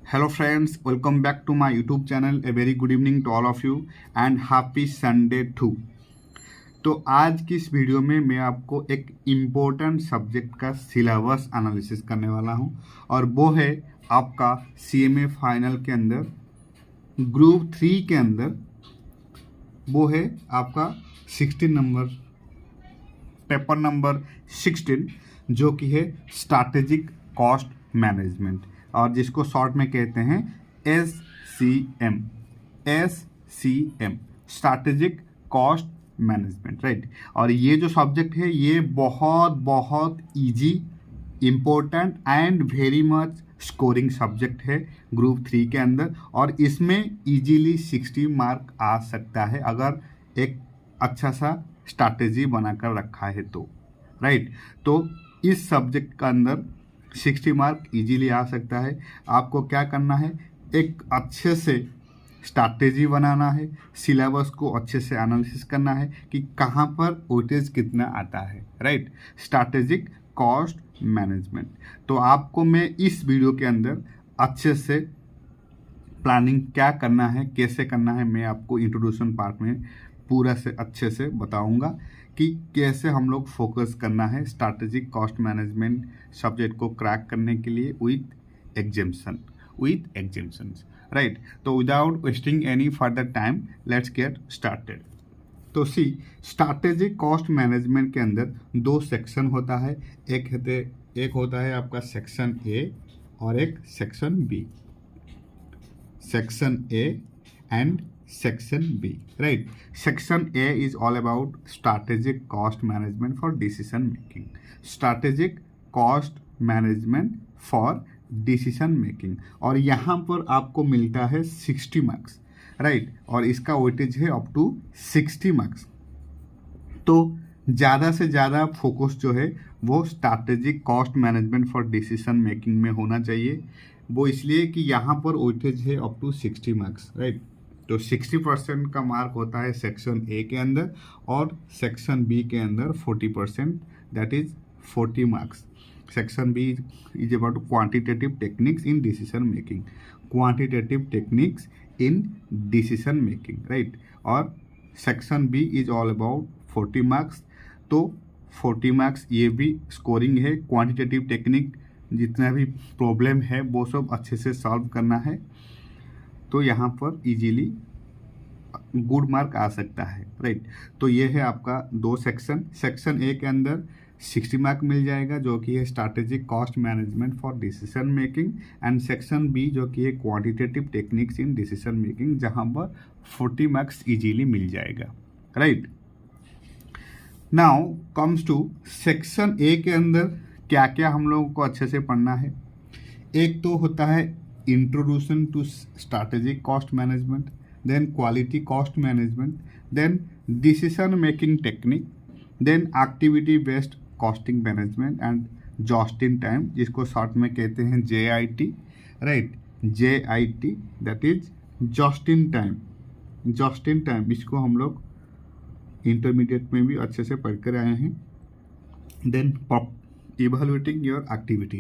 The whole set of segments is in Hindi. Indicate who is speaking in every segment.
Speaker 1: Hello friends, welcome back to my YouTube channel. A very good evening to all of you and happy Sunday too. तो आज की इस वीडियो में मैं आपको एक इम्पोर्टेंट सब्जेक्ट का सिलेबस एनालिसिस करने वाला हूं और वो है आपका CMA फाइनल के अंदर ग्रुप 3 के अंदर वो है आपका 16 नंबर पेपर नंबर 16 जो कि है स्ट्रैटेजिक कॉस्ट मैनेजमेंट और जिसको शॉर्ट में कहते हैं SCM strategic cost management, right. और ये जो सब्जेक्ट है ये बहुत easy, important and very much scoring subject है ग्रुप 3 के अंदर और इसमें इजीली 60 मार्क आ सकता है अगर एक अच्छा सा स्ट्रैटेजी बनाकर रखा है तो, राइट। तो इस सब्जेक्ट का अंदर 60 मार्क इजीली आ सकता है। आपको क्या करना है, एक अच्छे से स्ट्रैटेजी बनाना है, सिलेबस को अच्छे से एनालिसिस करना है कि कहाँ पर वेटेज कितना आता है, राइट। Strategic cost management. तो आपको मैं इस वीडियो के अंदर अच्छे से प्लानिंग क्या करना है, कैसे करना है, मैं आपको इंट्रोडक्शन पार्ट में पूरा से अच्छे से बताऊंगा कि कैसे हम लोग फोकस करना है स्ट्रैटेजिक कॉस्ट मैनेजमेंट सब्जेक्ट को क्रैक करने के लिए विथ एग्जाम्शंस, राइट। तो without wasting any further time let's get started. तो स्ट्रैटेजिक कॉस्ट मैनेजमेंट के अंदर दो सेक्शन होता है, एक होता है आपका सेक्शन ए और एक section B, section A and section B, right. Section A is all about strategic cost management for decision making. Strategic cost management for decision making और यहाँ पर आपको मिलता है 60 मार्क्स, राइट। और इसका वेटेज है अप टू 60 मार्क्स। तो ज़्यादा से ज़्यादा फोकस जो है वो strategic cost management for decision making में होना चाहिए। वो इसलिए कि यहाँ पर वेटेज है अप टू 60 मार्क्स, राइट। तो 60% का मार्क होता है सेक्शन ए के अंदर और सेक्शन बी के अंदर 40%, that is 40 marks. Section B is about quantitative techniques in decision making, quantitative techniques in decision making, right. और section B is all about 40 marks. तो 40 मार्क्स ये भी स्कोरिंग है। क्वांटिटेटिव टेक्निक जितना भी प्रॉब्लम है वो सब अच्छे से सॉल्व करना है, तो यहाँ पर इजीली गुड मार्क आ सकता है, राइट। तो ये है आपका दो सेक्शन ए के अंदर 60 मार्क मिल जाएगा जो कि है strategic cost management for decision making, and section B जो कि है quantitative techniques in decision making जहाँ पर 40 मार्क्स इजीली मिल जाएगा, right. Now comes to section A के अंदर क्या क्या हम लोगों को अच्छे से पढ़ना है। एक तो होता है introduction to strategic cost management, then quality cost management, then decision making technique, then activity based costing management and just in time, जिसको शॉर्ट में कहते हैं JIT, राइट। JIT that is just in time. इसको हम लोग इंटरमीडिएट में भी अच्छे से पढ़ कर आए हैं। Then evaluating your activity,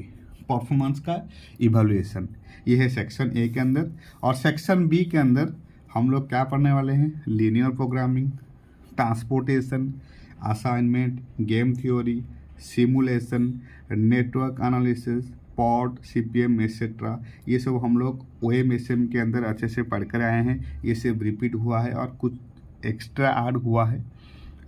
Speaker 1: performance का इवैल्यूएशन, ये है सेक्शन ए के अंदर। और सेक्शन बी के अंदर हम लोग क्या पढ़ने वाले हैं, linear programming, transportation, assignment, game theory, simulation, network analysis, pod, CPM etcetera. ये सब हम लोग OMSM के अंदर अच्छे से पढ़ कर आए हैं। ये सब रिपीट हुआ है और कुछ एक्स्ट्रा ऐड हुआ है,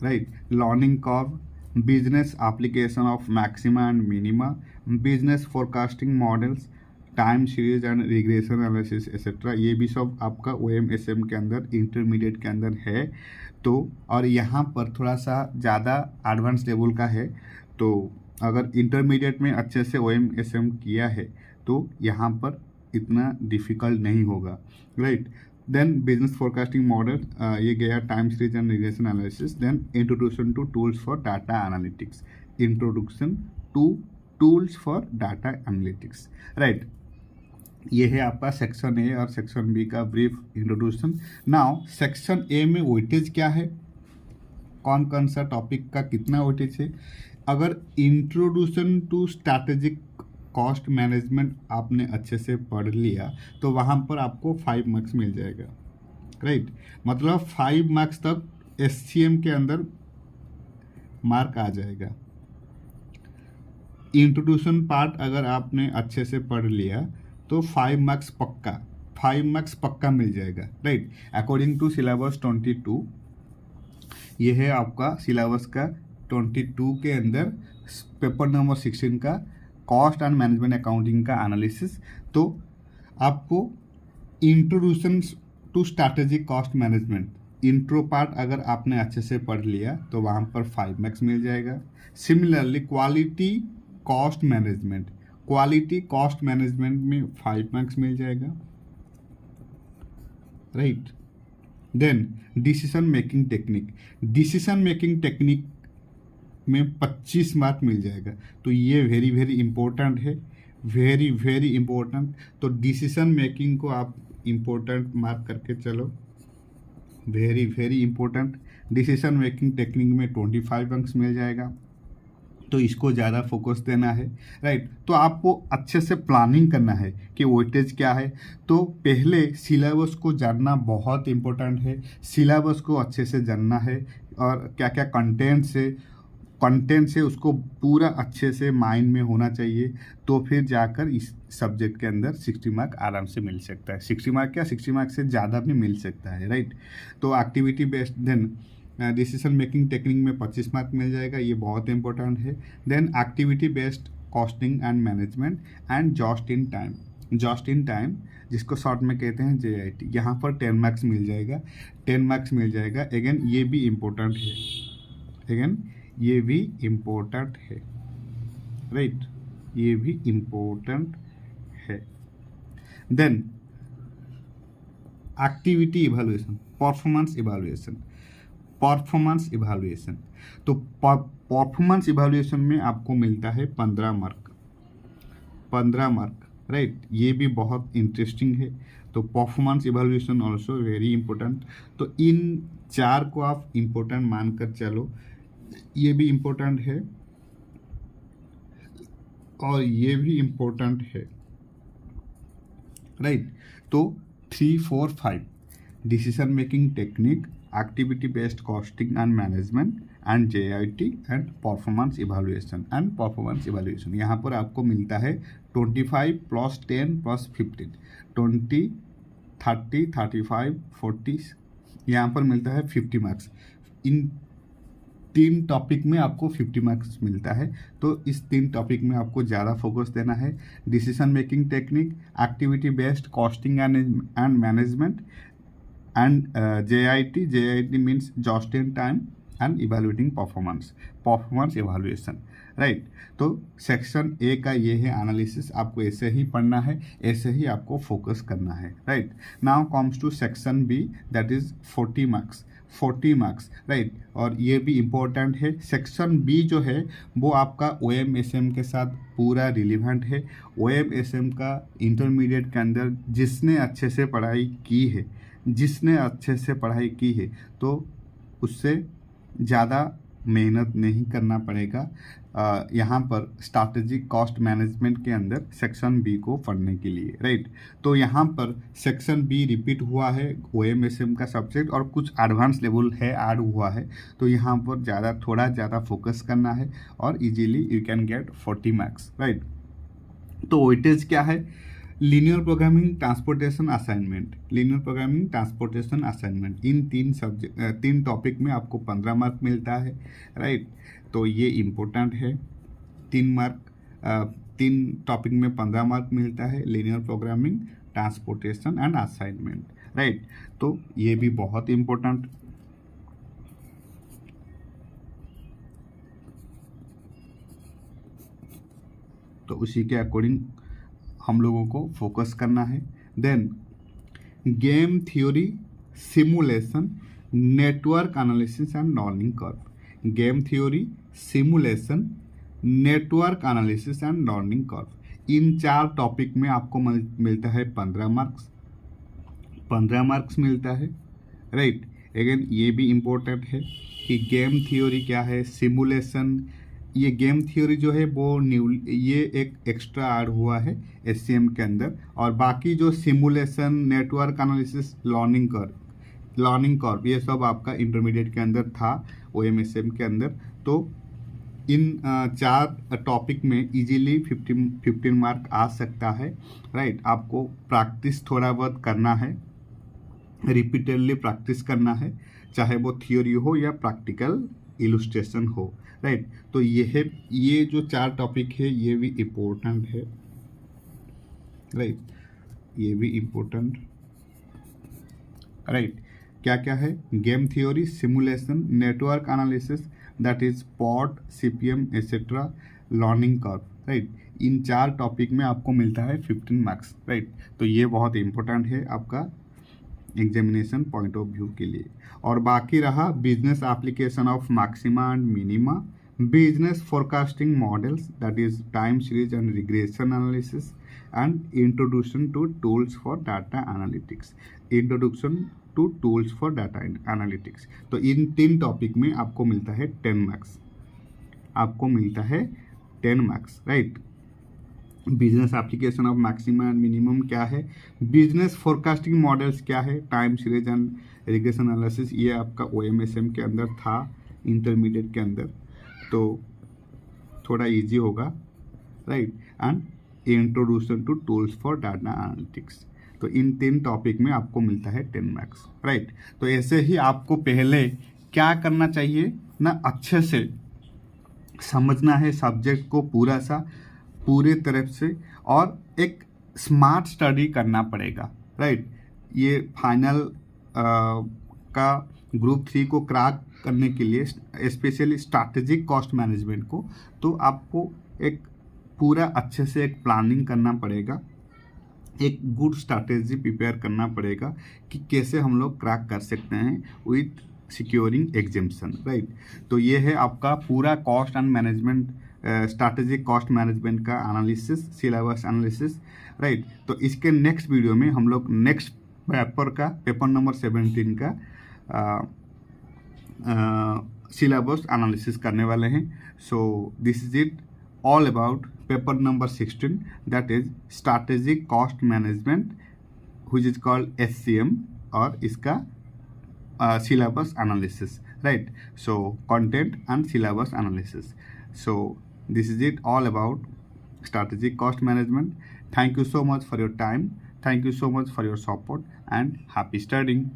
Speaker 1: right. Learning curve, business application of maxima and minima, business forecasting models, time series and regression analysis etcetera, ये भी सब आपका OMSM के अंदर इंटरमीडिएट के अंदर है। तो और यहाँ पर थोड़ा सा ज़्यादा एडवांस लेवल का है, तो अगर इंटरमीडिएट में अच्छे से OMSM किया है तो यहाँ पर इतना डिफ़िकल्ट नहीं होगा, right. Then business forecasting model, ये गया time series and regression analysis. Then introduction to tools for data analytics, introduction to tools for data analytics, right. ये है आपका सेक्शन ए और सेक्शन बी का brief introduction. Now section A में वेटेज क्या है, कौन कौन सा टॉपिक का कितना वेटेज है। अगर introduction to strategic cost management आपने अच्छे से पढ़ लिया तो वहाँ पर आपको 5 मार्क्स मिल जाएगा, राइट। मतलब 5 मार्क्स तक SCM के अंदर मार्क आ जाएगा। इंट्रोड्यूशन पार्ट अगर आपने अच्छे से पढ़ लिया तो 5 मार्क्स पक्का, 5 मार्क्स पक्का मिल जाएगा, राइट। अकॉर्डिंग टू सिलेबस 22, ये है आपका सिलेबस का 22 के अंदर पेपर नंबर 16 का कॉस्ट एंड मैनेजमेंट अकाउंटिंग का एनालिसिस। तो आपको introduction to strategic cost management intro part अगर आपने अच्छे से पढ़ लिया तो वहाँ पर 5 मार्क्स मिल जाएगा। सिमिलरली क्वालिटी कॉस्ट मैनेजमेंट में 5 मार्क्स मिल जाएगा, right. Then decision making technique में 25 मार्क मिल जाएगा। तो ये वेरी वेरी इंपॉर्टेंट है, वेरी वेरी इंपॉर्टेंट। तो डिसीजन मेकिंग को आप इंपॉर्टेंट मार्क करके चलो, very very important. Decision making technique में 25 मार्क्स मिल जाएगा, तो इसको ज़्यादा फोकस देना है, राइट। तो आपको अच्छे से प्लानिंग करना है कि वेटेज क्या है। तो पहले सिलेबस को जानना बहुत इंपॉर्टेंट है, सिलेबस को अच्छे से जानना है और क्या क्या कंटेंट से उसको पूरा अच्छे से माइंड में होना चाहिए। तो फिर जाकर इस सब्जेक्ट के अंदर 60 मार्क आराम से मिल सकता है। 60 मार्क क्या, 60 मार्क से ज़्यादा भी मिल सकता है, राइट। तो activity based then decision making technique में 25 मार्क मिल जाएगा, ये बहुत इंपॉर्टेंट है। Then activity based costing and management and just in time जिसको शॉर्ट में कहते हैं JIT, यहाँ पर 10 मार्क्स मिल जाएगा, 10 मार्क्स मिल जाएगा। अगेन ये भी इम्पोर्टेंट है, राइट, ये भी इम्पोर्टेंट है। Then activity evaluation, performance evaluation. तो परफॉर्मेंस इवैल्यूएशन में आपको मिलता है 15 मार्क, राइट। ये भी बहुत इंटरेस्टिंग है। तो performance evaluation also very important. तो इन 4 को आप इंपॉर्टेंट मानकर चलो, ये भी इम्पोर्टेंट है और ये भी इम्पोर्टेंट है, राइट। तो 3, 4, 5 decision making technique, activity based costing and management and JIT and performance evaluation. यहाँ पर आपको मिलता है 25 + 10 + 15, 20, 30, 35, 40, यहाँ पर मिलता है 50 मार्क्स। इन 3 टॉपिक में आपको 50 मार्क्स मिलता है। तो इस 3 टॉपिक में आपको ज़्यादा फोकस देना है। Decision making technique, activity based costing and management and JIT means just in time and evaluating performance evaluation, right. तो सेक्शन A का ये है एनालिसिस, आपको ऐसे ही पढ़ना है, ऐसे ही आपको फोकस करना है, right. Now comes to section B, that is 40 marks, right. और ये भी इम्पोर्टेंट है। सेक्शन B जो है वो आपका OMSM के साथ पूरा रिलेवेंट है। OMSM का इंटरमीडिएट के अंदर जिसने अच्छे से पढ़ाई की है तो उससे ज़्यादा मेहनत नहीं करना पड़ेगा यहाँ पर स्ट्रैटेजिक कॉस्ट मैनेजमेंट के अंदर सेक्शन B को पढ़ने के लिए, राइट। तो यहाँ पर सेक्शन B रिपीट हुआ है OMSM का सब्जेक्ट और कुछ एडवांस लेवल है ऐड हुआ है। तो यहाँ पर थोड़ा ज़्यादा फोकस करना है और easily you can get 40 marks, right. तो वेटेज क्या है, लीनियर प्रोग्रामिंग ट्रांसपोर्टेशन असाइनमेंट, इन 3 टॉपिक में आपको 15 मार्क मिलता है, राइट। तो ये इम्पोर्टेंट है। 3 टॉपिक में 15 मार्क मिलता है, linear programming, transportation and assignment, right. तो ये भी बहुत इम्पोर्टेंट। तो उसी के अकॉर्डिंग हम लोगों को फोकस करना है। Then game theory, simulation, network analysis and learning curve. इन 4 टॉपिक में आपको मिलता है 15 मार्क्स मिलता है, राइट। अगेन ये भी इम्पोर्टेंट है कि गेम थ्योरी क्या है, सिमुलेशन ये गेम थ्योरी जो है वो न्यू, ये एक एक्स्ट्रा ऐड हुआ है एससीएम के अंदर। और बाकी जो simulation, network analysis, learning curve ये सब आपका इंटरमीडिएट के अंदर था ओएमएसएम के अंदर। तो इन 4 टॉपिक में इजीली 15 मार्क आ सकता है, राइट। आपको प्रैक्टिस थोड़ा बहुत करना है, रिपीटेडली प्रैक्टिस करना है, चाहे वो थियोरी हो या प्रैक्टिकल इलुस्ट्रेशन हो, राइट। तो ये जो 4 टॉपिक है ये भी इम्पोर्टेंट है, राइट, ये भी इम्पोर्टेंट, राइट। क्या क्या है? Game theory, simulation, network analysis, that is pot, CPM etcetera, learning curve, right. In 4 topic में आपको मिलता है 15 मार्क्स, राइट। तो ये बहुत इंपॉर्टेंट है आपका एग्जामिनेशन पॉइंट ऑफ व्यू के लिए। और बाकी रहा business application of maxima and minima, business forecasting models, that is time series and regression analysis, and introduction to tools for data analytics, introduction to tools for data analytics. तो इन 3 टॉपिक में आपको मिलता है 10 मार्क्स, आपको मिलता है 10 marks, right. Business application of maximum and minimum क्या है, बिजनेस फोरकास्टिंग मॉडल्स क्या है, time series and regression analysis ये आपका ओएमएसएम के अंदर था इंटरमीडिएट के अंदर, तो थोड़ा इजी होगा, right. And introduction to tools for data analytics. तो इन 3 टॉपिक में आपको मिलता है 10 मार्क्स, राइट। तो ऐसे ही आपको पहले क्या करना चाहिए ना, अच्छे से समझना है सब्जेक्ट को पूरे तरफ से, और एक स्मार्ट स्टडी करना पड़ेगा, राइट। ये फाइनल का ग्रुप 3 को क्रैक करने के लिए, स्पेशली स्ट्रैटेजिक कॉस्ट मैनेजमेंट को, तो आपको एक पूरा अच्छे से एक प्लानिंग करना पड़ेगा, एक गुड स्ट्रैटेजी प्रिपेयर करना पड़ेगा कि कैसे हम लोग क्रैक कर सकते हैं विथ सिक्योरिंग एग्जाम्शन, राइट। तो ये है आपका पूरा cost and management, strategic cost management का एनालिसिस, सिलेबस एनालिसिस, राइट। तो इसके नेक्स्ट वीडियो में हम लोग नेक्स्ट पेपर नंबर 17 का सिलेबस एनालिसिस करने वाले हैं। So this is it all about paper number 16, that is strategic cost management, which is called SCM, और इसका syllabus analysis, right? So content and syllabus analysis. So this is it all about strategic cost management. Thank you so much for your time, thank you so much for your support, and happy studying.